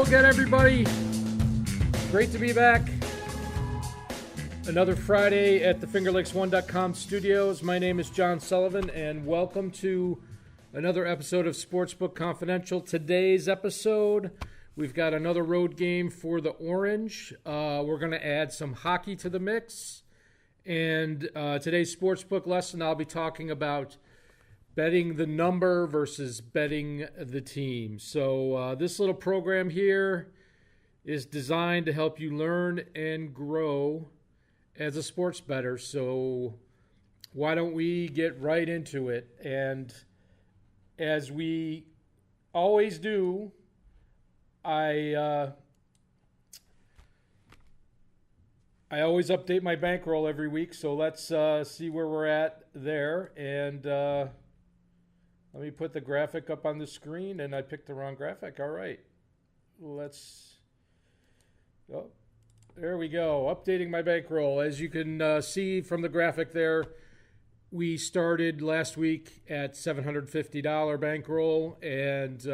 again, everybody. Great to be back. Another Friday at the FingerLakes1.com studios. My name is John Sullivan, and welcome to another episode of Sportsbook Confidential. Today's episode, we've got another road game for the Orange. We're going to add some hockey to the mix. And today's sportsbook lesson, I'll be talking about betting the number versus betting the team. So this little program here is designed to help you learn and grow as a sports bettor. So why don't we get right into it? And as we always do, I always update my bankroll every week. So let's see where we're at there. And let me put the graphic up on the screen, and I picked the wrong graphic. All right. There we go. Updating my bankroll. As you can see from the graphic there, we started last week at $750 bankroll, and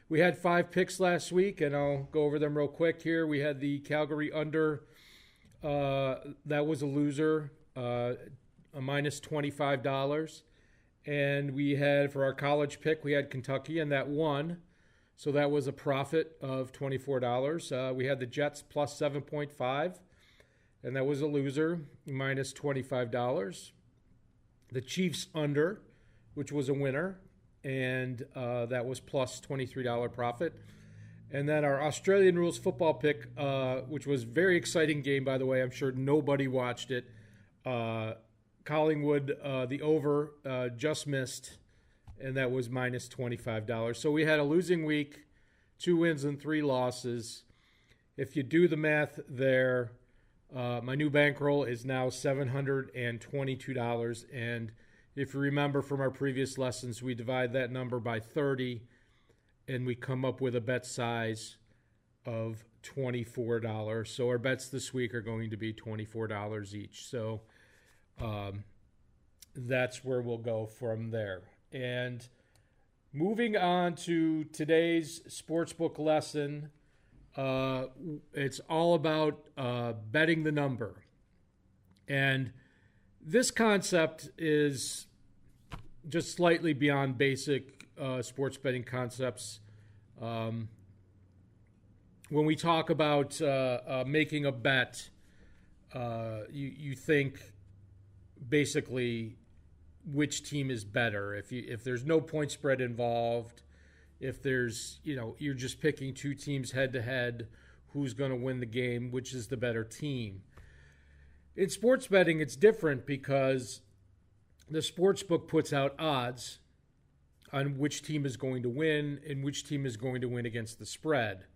we had 5 picks last week, and I'll go over them real quick here. We had the Calgary under. That was a loser, a minus $25. And we had, for our college pick, we had Kentucky, and that won. So that was a profit of $24. We had the Jets plus 7.5, and that was a loser, minus $25. The Chiefs under, which was a winner, and that was plus $23 profit. And then our Australian rules football pick, which was a very exciting game, by the way. I'm sure nobody watched it. Collingwood, the over, just missed, and that was minus $25. So we had a losing week, 2 wins and 3 losses. If you do the math there, my new bankroll is now $722. And if you remember from our previous lessons, we divide that number by 30, and we come up with a bet size of $24. So our bets this week are going to be $24 each. So that's where we'll go from there. And moving on to today's sportsbook lesson, it's all about betting the number. And this concept is just slightly beyond basic sports betting concepts. When we talk about making a bet, you think basically which team is better. If there's no point spread involved, if there's, you're just picking 2 teams head to head, who's going to win the game, which is the better team. In sports betting, it's different because the sports book puts out odds on which team is going to win and which team is going to win against the spread.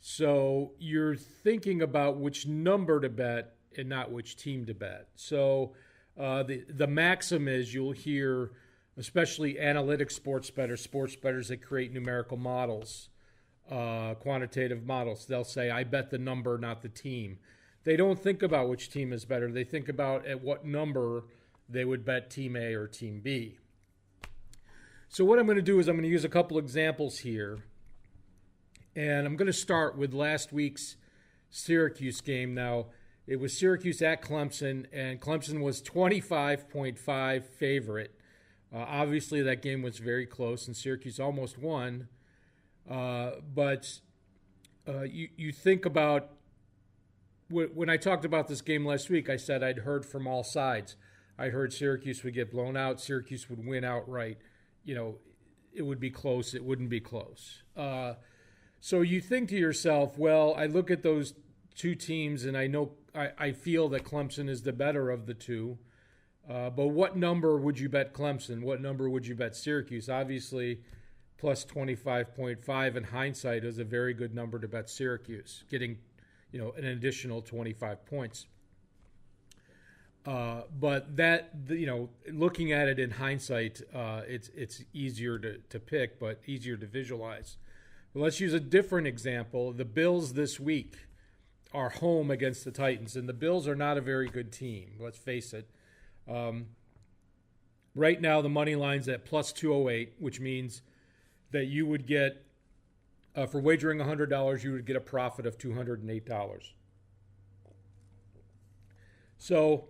So you're thinking about which number to bet and not which team to bet. So the maxim is, you'll hear, especially analytic sports bettors that create numerical models, quantitative models. They'll say, I bet the number, not the team. They don't think about which team is better. They think about at what number they would bet team A or team B. So what I'm going to do is I'm going to use a couple examples here. And I'm going to start with last week's Syracuse game. Now, it was Syracuse at Clemson, and Clemson was 25.5 favorite. Obviously, that game was very close, and Syracuse almost won. But you think about, when I talked about this game last week, I said I'd heard from all sides. I heard Syracuse would get blown out. Syracuse would win outright. It would be close. It wouldn't be close. So you think to yourself, well, I look at those 2 teams, and I feel that Clemson is the better of the 2. But what number would you bet Clemson? What number would you bet Syracuse? Obviously, plus 25.5 in hindsight is a very good number to bet Syracuse, getting an additional 25 points. But that, looking at it in hindsight, it's easier to pick, but easier to visualize. But let's use a different example. The Bills this week are home against the Titans, and the Bills are not a very good team. Let's face it. Right now, the money line's at plus 208, which means that you would get For wagering $100, you would get a profit of $208. So,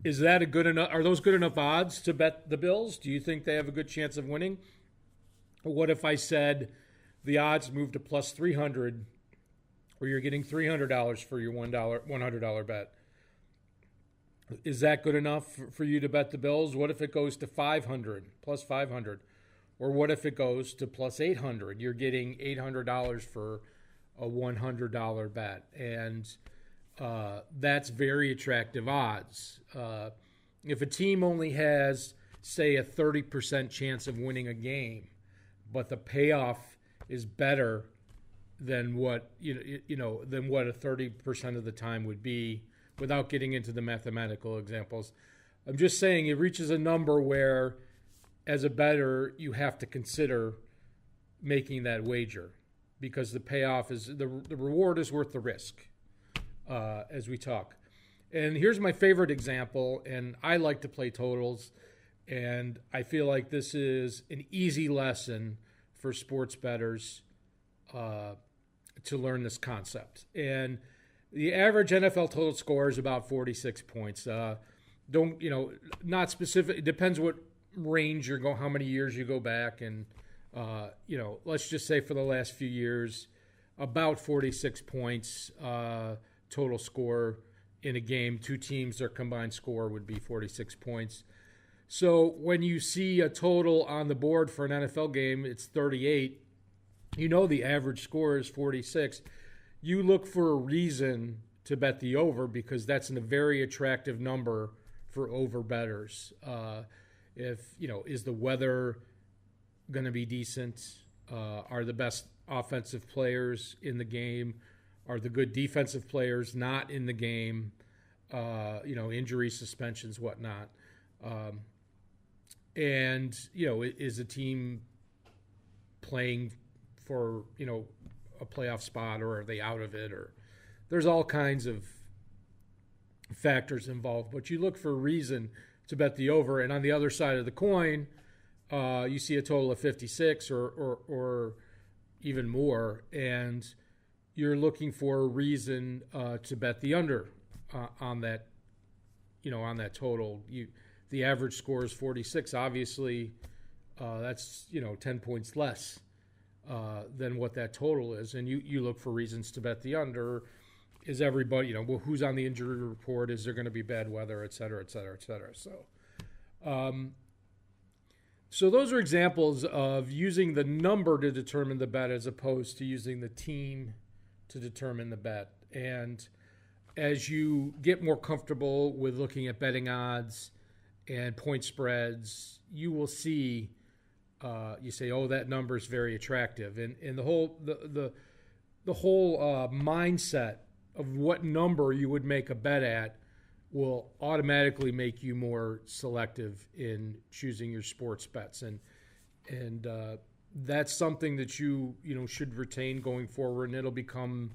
is that a good enough? Are those good enough odds to bet the Bills? Do you think they have a good chance of winning? Or what if I said the odds move to plus 300, where you're getting $300 for your $100 bet? Is that good enough for you to bet the Bills? What if it goes to 500, plus 500? Or what if it goes to plus 800? You're getting $800 for a $100 bet. And that's very attractive odds. If a team only has, say, a 30% chance of winning a game, but the payoff is better than what than what a 30% of the time would be, without getting into the mathematical examples, I'm just saying it reaches a number where, as a bettor, you have to consider making that wager, because the payoff is the reward is worth the risk. As we talk. And here's my favorite example, and I like to play totals, and I feel like this is an easy lesson for sports bettors to learn this concept. And the average NFL total score is about 46 points. Not specific. It depends what range you're going, how many years you go back, and let's just say for the last few years, about 46 points. Total score in a game. Two teams, their combined score would be 46 points. So when you see a total on the board for an NFL game, it's 38. The average score is 46. You look for a reason to bet the over, because that's a very attractive number for over bettors. Is the weather going to be decent? Are the best offensive players in the game? Are the good defensive players not in the game? Injuries, suspensions, whatnot. Is a team playing for, a playoff spot, or are they out of it? Or there's all kinds of factors involved. But you look for a reason to bet the over. And on the other side of the coin, you see a total of 56 or even more, and you're looking for a reason to bet the under on that, on that total. The average score is 46. Obviously, that's 10 points less than what that total is, and you look for reasons to bet the under. Is everybody, who's on the injury report? Is there going to be bad weather, et cetera, et cetera, et cetera? So those are examples of using the number to determine the bet, as opposed to using the team to determine the bet. And as you get more comfortable with looking at betting odds and point spreads, you will see, you say, oh, that number is very attractive. And the whole mindset of what number you would make a bet at will automatically make you more selective in choosing your sports bets. And that's something that you should retain going forward, and it'll become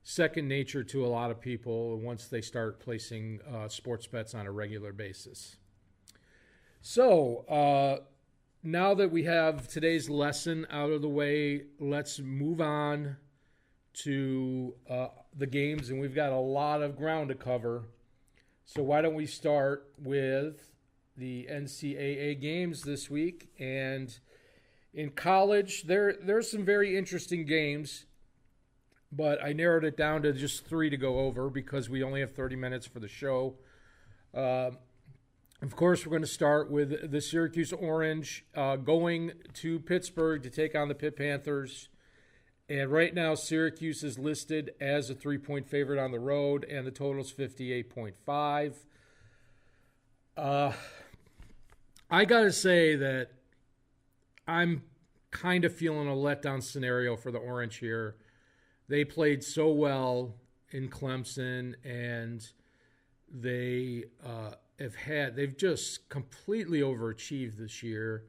second nature to a lot of people once they start placing sports bets on a regular basis. So now that we have today's lesson out of the way, let's move on to the games, and we've got a lot of ground to cover. So why don't we start with the NCAA games this week? And in college, there's some very interesting games, but I narrowed it down to just 3 to go over because we only have 30 minutes for the show. Of course, we're going to start with the Syracuse Orange going to Pittsburgh to take on the Pitt Panthers. And right now, Syracuse is listed as a 3-point favorite on the road, and the total is 58.5. I got to say that I'm kind of feeling a letdown scenario for the Orange here. They played so well in Clemson, and they've just completely overachieved this year.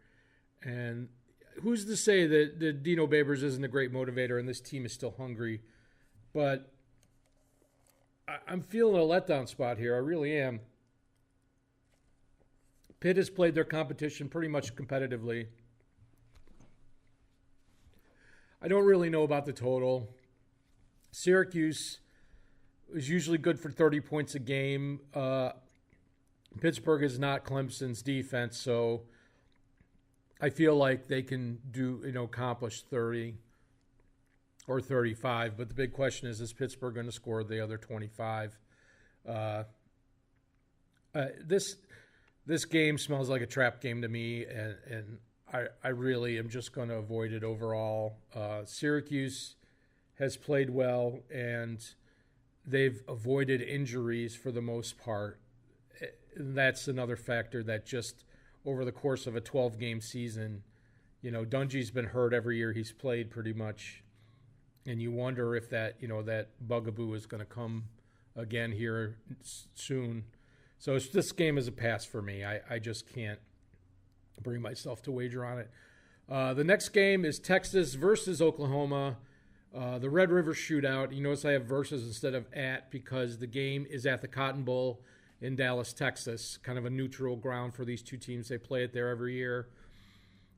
And who's to say that Dino Babers isn't a great motivator and this team is still hungry? But I'm feeling a letdown spot here. I really am. Pitt has played their competition pretty much competitively. I don't really know about the total. Syracuse is usually good for 30 points a game. Pittsburgh is not Clemson's defense, so I feel like they can accomplish 30 or 35. But the big question is Pittsburgh going to score the other 25? This game smells like a trap game to me, and I really am just going to avoid it overall. Syracuse has played well, and they've avoided injuries for the most part. And that's another factor that just over the course of a 12-game season, Dungy's been hurt every year he's played pretty much, and you wonder if that bugaboo is going to come again here soon. So this game is a pass for me. I just can't bring myself to wager on it. The next game is Texas versus Oklahoma. The Red River Shootout. You notice I have versus instead of at because the game is at the Cotton Bowl in Dallas, Texas. Kind of a neutral ground for these two teams. They play it there every year.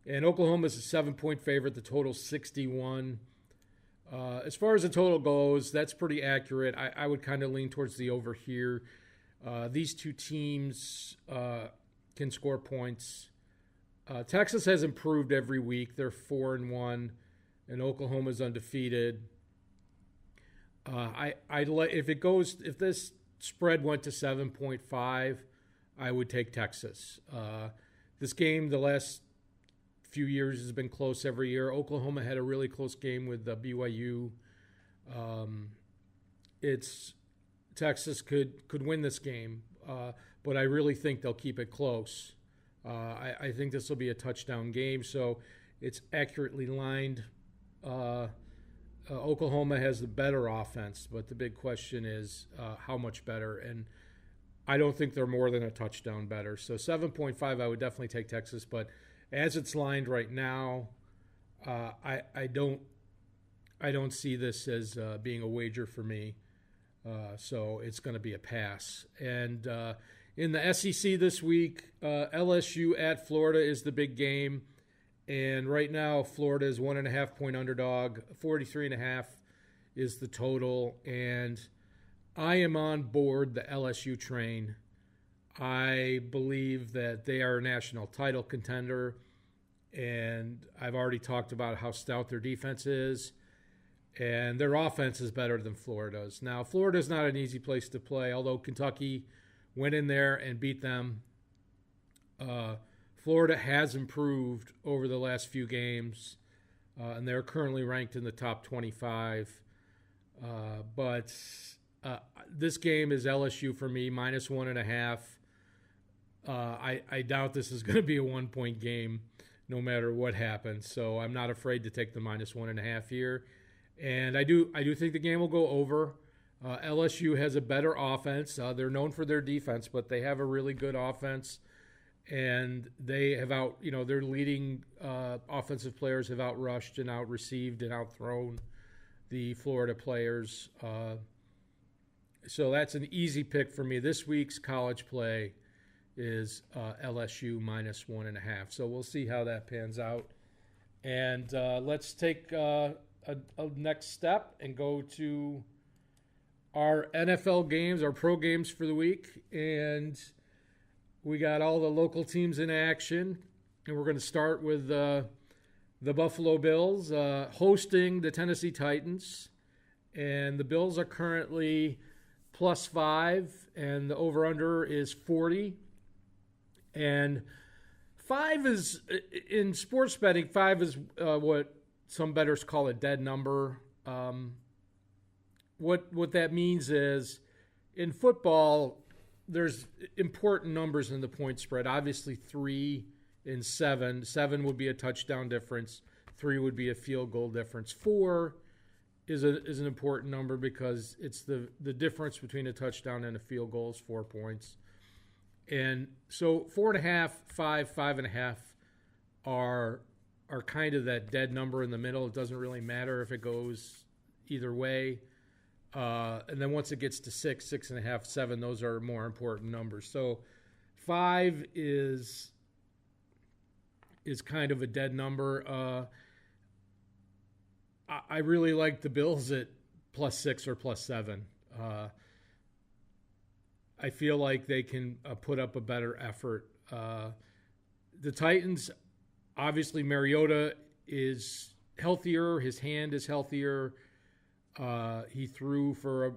And Oklahoma is a 7-point favorite. The total's 61. As far as the total goes, that's pretty accurate. I would kind of lean towards the over here. These two teams can score points. Texas has improved every week. They're 4-1, and Oklahoma's undefeated. If this spread went to 7.5, I would take Texas. This game, the last few years, has been close every year. Oklahoma had a really close game with BYU. Texas could win this game, but I really think they'll keep it close. I think this will be a touchdown game, so it's accurately lined. Oklahoma has the better offense, but the big question is how much better, and I don't think they're more than a touchdown better. So 7.5, I would definitely take Texas, but as it's lined right now, I don't see this as being a wager for me. So it's going to be a pass. And in the SEC this week, LSU at Florida is the big game. And right now, Florida is 1.5-point underdog. 43.5 is the total. And I am on board the LSU train. I believe that they are a national title contender. And I've already talked about how stout their defense is. And their offense is better than Florida's. Now, Florida's not an easy place to play, although Kentucky went in there and beat them. Florida has improved over the last few games, and they're currently ranked in the top 25. But this game is LSU for me, -1.5. I doubt this is going to be a 1-point game no matter what happens. So I'm not afraid to take the -1.5 here. And I do think the game will go over. LSU has a better offense. They're known for their defense, but they have a really good offense. And they have their leading offensive players have outrushed and outreceived and outthrown the Florida players. So that's an easy pick for me. This week's college play is LSU -1.5. So we'll see how that pans out. And let's take a next step and go to our NFL games, our pro games for the week. And we got all the local teams in action. And we're going to start with the Buffalo Bills hosting the Tennessee Titans. And the Bills are currently +5, and the over-under is 40. And 5 is, in sports betting, 5 is what some bettors call a dead number. What that means is, in football, there's important numbers in the point spread. Obviously, 3 and 7. 7 would be a touchdown difference. 3 would be a field goal difference. 4 is an important number because it's the difference between a touchdown and a field goal is 4 points. And so 4.5, 5, 5.5 are kind of that dead number in the middle. It doesn't really matter if it goes either way. And then once it gets to 6, 6.5, 7, those are more important numbers. So 5 is kind of a dead number. I really like the Bills at +6 or +7. I feel like they can put up a better effort. The Titans, obviously Mariota is healthier. His hand is healthier. He threw for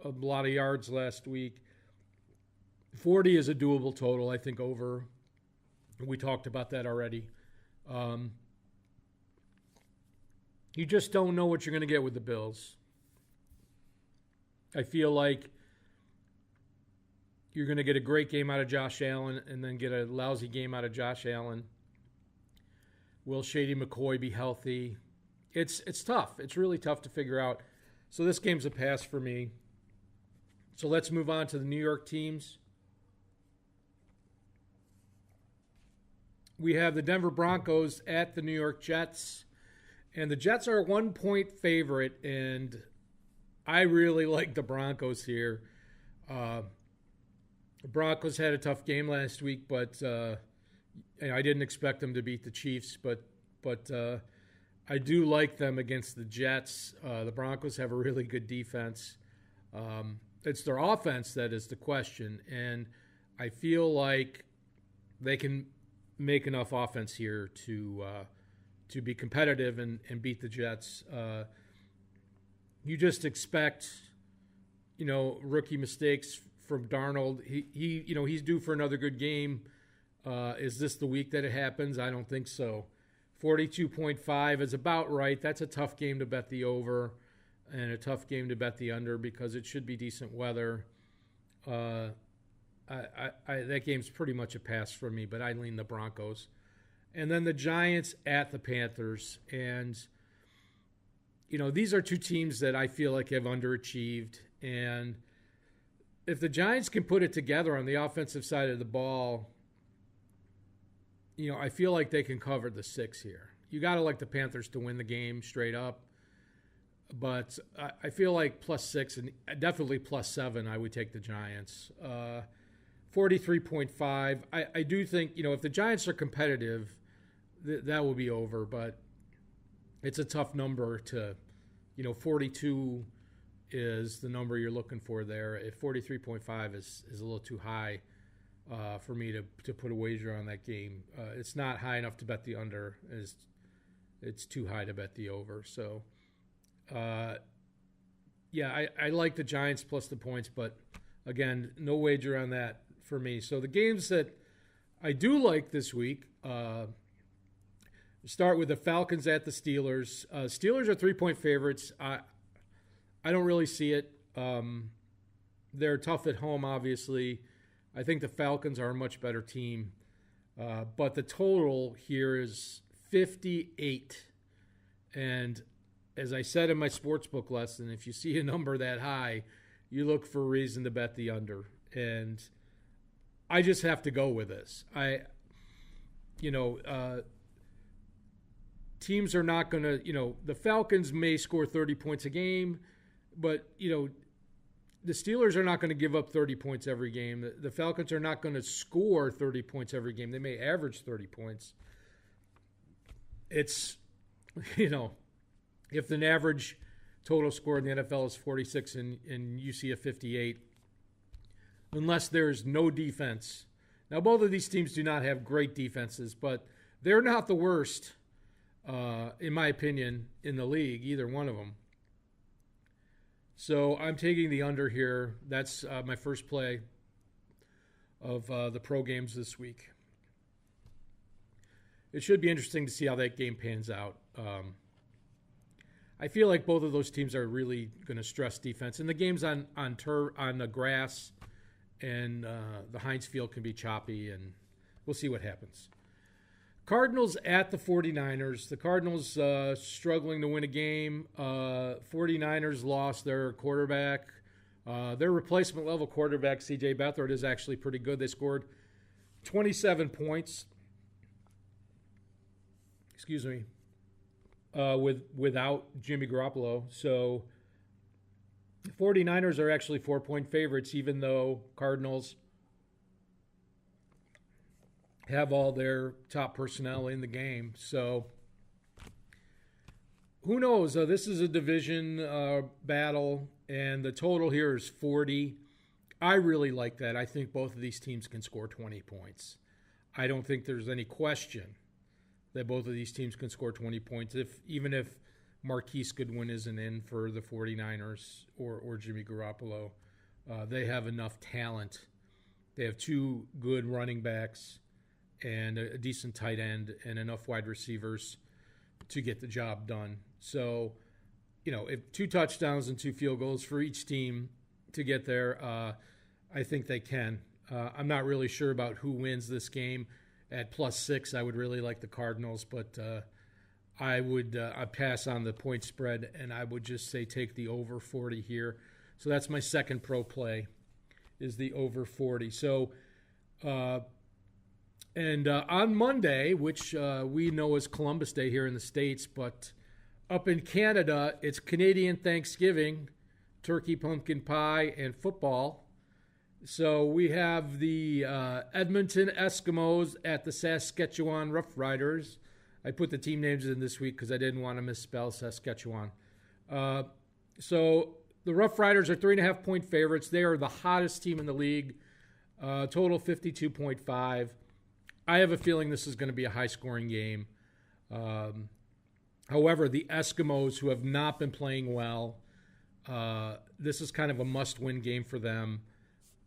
a lot of yards last week. 40 is a doable total, I think, over. We talked about that already. You just don't know what you're going to get with the Bills. I feel like you're going to get a great game out of Josh Allen and then get a lousy game out of Josh Allen. Will Shady McCoy be healthy? It's tough. It's really tough to figure out. So this game's a pass for me. So let's move on to the New York teams. We have the Denver Broncos at the New York Jets. And the Jets are a 1-point favorite, and I really like the Broncos here. The Broncos had a tough game last week, but I didn't expect them to beat the Chiefs, but I do like them against the Jets. The Broncos have a really good defense. It's their offense that is the question, and I feel like they can make enough offense here to be competitive and beat the Jets. You just expect, rookie mistakes from Darnold. He's due for another good game. Is this the week that it happens? I don't think so. 42.5 is about right. That's a tough game to bet the over and a tough game to bet the under because it should be decent weather. That game's pretty much a pass for me, but I lean the Broncos. And then the Giants at the Panthers. And, these are two teams that I feel like have underachieved. And if the Giants can put it together on the offensive side of the ball, I feel like they can cover the 6 here. You got to like the Panthers to win the game straight up. But I feel like +6 and definitely +7, I would take the Giants. 43.5. I do think, if the Giants are competitive, that will be over. But it's a tough number to, 42 is the number you're looking for there. If 43.5 is a little too high for me to put a wager on that game. It's not high enough to bet the under. It's too high to bet the over. So, I like the Giants plus the points, but again, no wager on that for me. So the games that I do like this week, start with the Falcons at the Steelers. Steelers are 3-point favorites. I don't really see it. They're tough at home, obviously. I think the Falcons are a much better team. But the total here is 58. And as I said in my sportsbook lesson, if you see a number that high, you look for a reason to bet the under. And I just have to go with this. Teams are not going to, the Falcons may score 30 points a game, but, the Steelers are not going to give up 30 points every game. The Falcons are not going to score 30 points every game. They may average 30 points. It's, if an average total score in the NFL is 46 and you see a 58, unless there's no defense. Now, both of these teams do not have great defenses, but they're not the worst, in my opinion, in the league, either one of them. So I'm taking the under here. That's my first play of the pro games this week. It should be interesting to see how that game pans out. I feel like both of those teams are really going to stress defense. And the game's on the grass, and the Heinz Field can be choppy, and we'll see what happens. Cardinals at the 49ers. The Cardinals struggling to win a game. 49ers lost their quarterback. Their replacement level quarterback, C.J. Beathard, is actually pretty good. They scored 27 points. Without Jimmy Garoppolo. So the 49ers are actually 4-point favorites, even though Cardinals have all their top personnel in the game. So who knows? This is a division battle, and the total here is 40. I really like that. I think both of these teams can score 20 points. I don't think there's any question that both of these teams can score 20 points, even if Marquise Goodwin isn't in for the 49ers or Jimmy Garoppolo. They have enough talent. They have two good running backs and a decent tight end and enough wide receivers to get the job done. So, if 2 touchdowns and 2 field goals for each team to get there, I think they can. I'm not really sure about who wins this game. At +6, I would really like the Cardinals, but I'd pass on the point spread, and I would just say take the over 40 here. So that's my second pro play, is the over 40. So, on Monday, which we know is Columbus Day here in the States, but up in Canada, it's Canadian Thanksgiving, turkey, pumpkin pie, and football. So we have the Edmonton Eskimos at the Saskatchewan Roughriders. I put the team names in this week because I didn't want to misspell Saskatchewan. So the Roughriders are 3.5-point favorites. They are the hottest team in the league. Total 52.5. I have a feeling this is going to be a high-scoring game. However, the Eskimos, who have not been playing well, this is kind of a must-win game for them.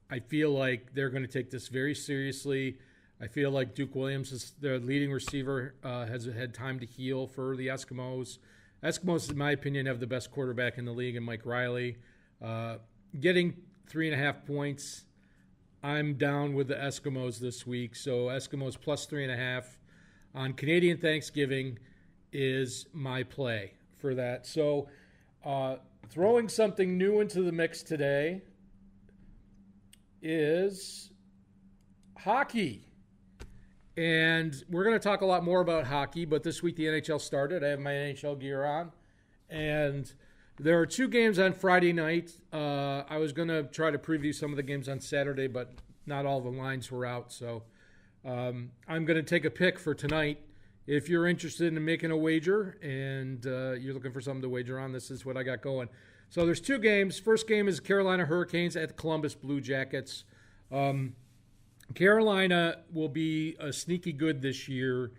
I feel like they're going to take this very seriously. I feel like Duke Williams, is their leading receiver, has had time to heal for the Eskimos. Eskimos, in my opinion, have the best quarterback in the league in Mike Riley. Getting 3.5 points, I'm down with the Eskimos this week. So Eskimos plus 3.5 on Canadian Thanksgiving is my play for that. So throwing something new into the mix today is hockey. And we're going to talk a lot more about hockey, but this week the NHL started. I have my NHL gear on. And there are 2 games on Friday night. I was going to try to preview some of the games on Saturday, but not all the lines were out. So I'm going to take a pick for tonight. If you're interested in making a wager and you're looking for something to wager on, this is what I got going. So there's 2 games. First game is Carolina Hurricanes at the Columbus Blue Jackets. Carolina will be sneaky good this year.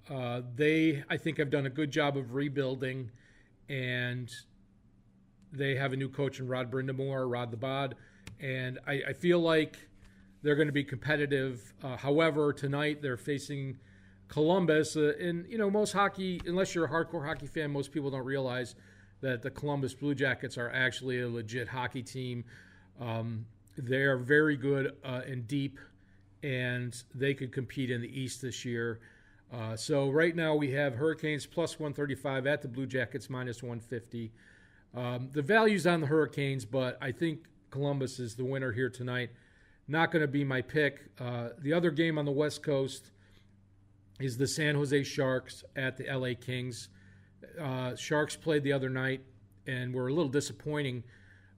They, I think, have done a good job of rebuilding, and they have a new coach in Rod the Bod, and I feel like they're going to be competitive. However, tonight they're facing Columbus, and most hockey, unless you're a hardcore hockey fan, most people don't realize that the Columbus Blue Jackets are actually a legit hockey team. They are very good and deep, and they could compete in the East this year. So right now we have Hurricanes plus 135 at the Blue Jackets minus 150. The value's on the Hurricanes, but I think Columbus is the winner here tonight. Not going to be my pick. The other game on the West Coast is the San Jose Sharks at the LA Kings. Sharks played the other night and were a little disappointing.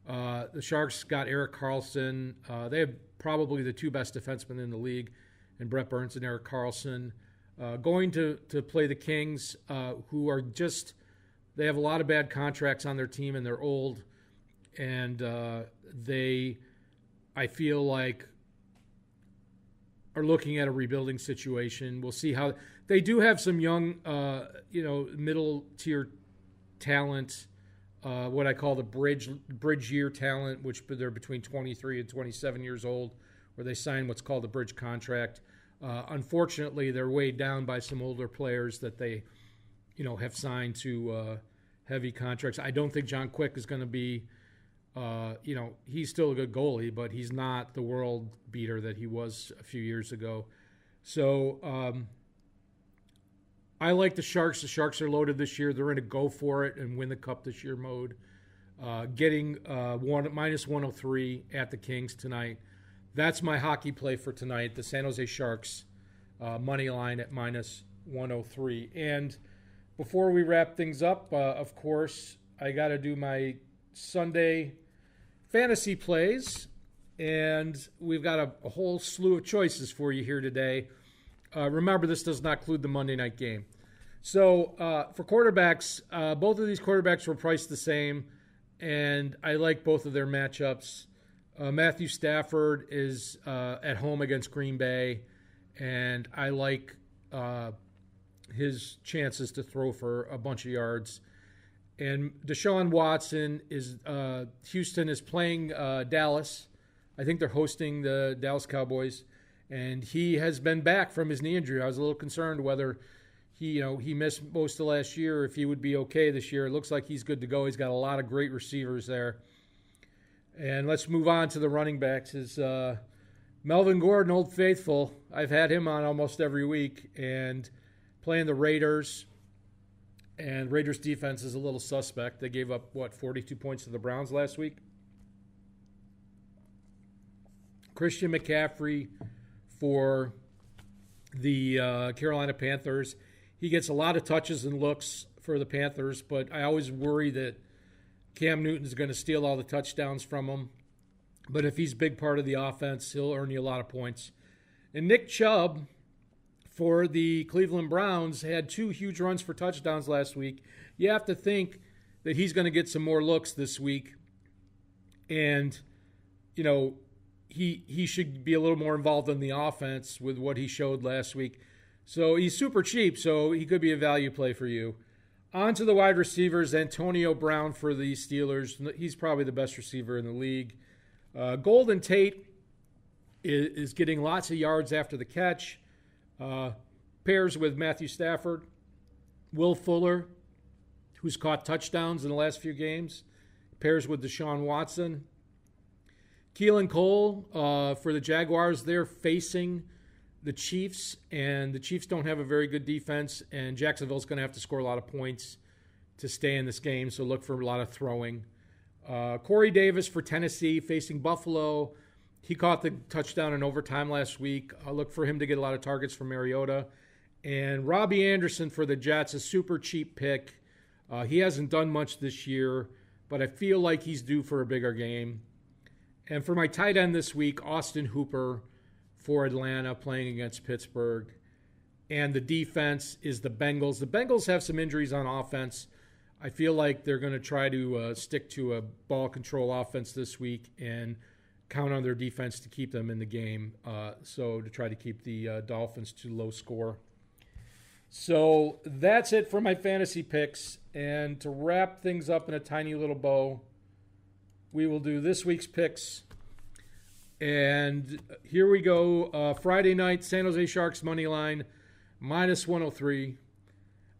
The Sharks got Erik Karlsson. They have probably the 2 best defensemen in the league, and Brett Burns and Erik Karlsson. Going to play the Kings, who are just, they have a lot of bad contracts on their team, and they're old. And I feel like, are looking at a rebuilding situation. We'll see how they do have some young, middle tier talent, what I call the bridge year talent, which they're between 23 and 27 years old, where they sign what's called a bridge contract. Unfortunately, they're weighed down by some older players that they, have signed to heavy contracts. I don't think John Quick is going to be. He's still a good goalie, but he's not the world beater that he was a few years ago. So I like the Sharks. The Sharks are loaded this year. They're in a go for it and win the cup this year mode. Getting minus 103 at the Kings tonight. That's my hockey play for tonight. The San Jose Sharks money line at minus 103. And before we wrap things up, of course, I got to do my Sunday fantasy plays, and we've got a whole slew of choices for you here today. Remember, this does not include the Monday night game. So for quarterbacks, both of these quarterbacks were priced the same, and I like both of their matchups. Matthew Stafford is at home against Green Bay, and I like his chances to throw for a bunch of yards. And Deshaun Watson is Houston is playing Dallas. I think they're hosting the Dallas Cowboys, and he has been back from his knee injury. I was a little concerned whether he missed most of last year, if he would be okay this year. It looks like he's good to go. He's got a lot of great receivers there. And let's move on to the running backs. Is Melvin Gordon, Old Faithful. I've had him on almost every week, and playing the Raiders. And Raiders defense is a little suspect. They gave up, 42 points to the Browns last week? Christian McCaffrey for the Carolina Panthers. He gets a lot of touches and looks for the Panthers, but I always worry that Cam Newton's going to steal all the touchdowns from him. But if he's a big part of the offense, he'll earn you a lot of points. And Nick Chubb for the Cleveland Browns had 2 huge runs for touchdowns last week. You have to think that he's going to get some more looks this week. And, he should be a little more involved in the offense with what he showed last week. So he's super cheap, so he could be a value play for you. On to the wide receivers, Antonio Brown for the Steelers. He's probably the best receiver in the league. Golden Tate is getting lots of yards after the catch. Pairs with Matthew Stafford. Will Fuller, who's caught touchdowns in the last few games, pairs with Deshaun Watson. Keelan Cole for the Jaguars. They're facing the Chiefs, and the Chiefs don't have a very good defense, and Jacksonville's going to have to score a lot of points to stay in this game, so look for a lot of throwing. Corey Davis for Tennessee facing Buffalo. He caught the touchdown in overtime last week. I'll look for him to get a lot of targets from Mariota. And Robbie Anderson for the Jets, a super cheap pick. He hasn't done much this year, but I feel like he's due for a bigger game. And for my tight end this week, Austin Hooper for Atlanta playing against Pittsburgh. And the defense is the Bengals. The Bengals have some injuries on offense. I feel like they're going to try to stick to a ball control offense this week and count on their defense to keep them in the game. So to try to keep the Dolphins to low score. So that's it for my fantasy picks. And to wrap things up in a tiny little bow, we will do this week's picks. And here we go. Friday night, San Jose Sharks money line, -103.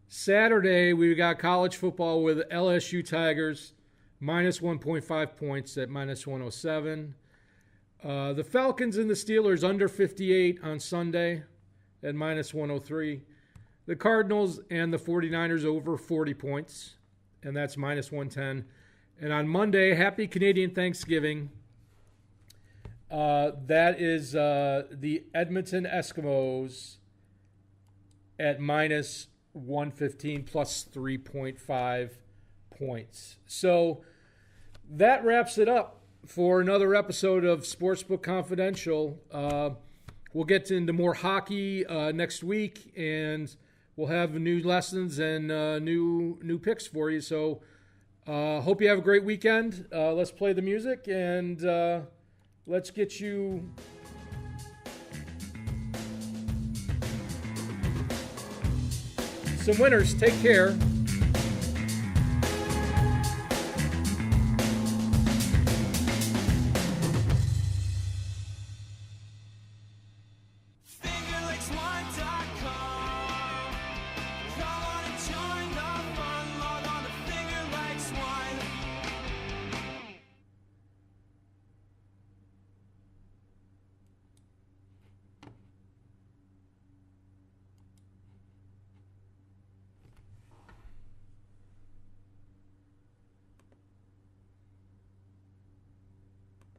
Saturday, we got college football with LSU Tigers, -1.5 points at -107. The Falcons and the Steelers under 58 on Sunday at -103. The Cardinals and the 49ers over 40 points, and that's -110. And on Monday, happy Canadian Thanksgiving. That is the Edmonton Eskimos at -115 plus 3.5 points. So that wraps it up for another episode of Sportsbook Confidential. We'll get into more hockey next week, and we'll have new lessons and new picks for you. So hope you have a great weekend. Let's play the music, and let's get you some winners. Take care.